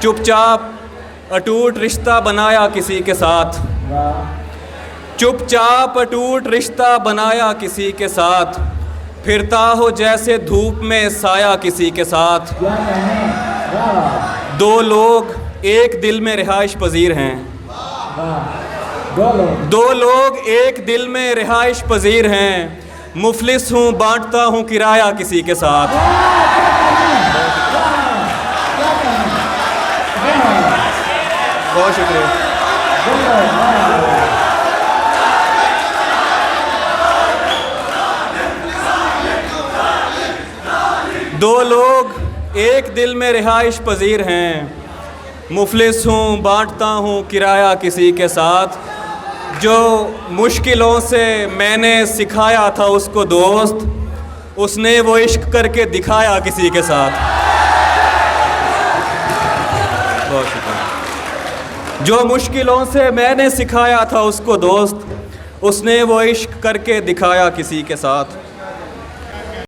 चुपचाप अटूट रिश्ता बनाया किसी के साथ, चुपचाप अटूट रिश्ता बनाया किसी के साथ, फिरता हो जैसे धूप में साया किसी के साथ। दो लोग एक दिल में रिहाइश पजीर हैं, दो लोग एक दिल में रिहाइश पजीर हैं, मुफलिस हूँ बांटता हूँ किराया किसी के साथ। बहुत शुक्रिया। दो लोग एक दिल में रिहाइश पजीर हैं, मुफलिस हूँ बांटता हूँ किराया किसी के साथ। जो मुश्किलों से मैंने सिखाया था उसको दोस्त, उसने वो इश्क करके दिखाया किसी के साथ। बहुत शुक्रिया। जो मुश्किलों से मैंने सिखाया था उसको दोस्त, उसने वो इश्क करके दिखाया किसी के साथ।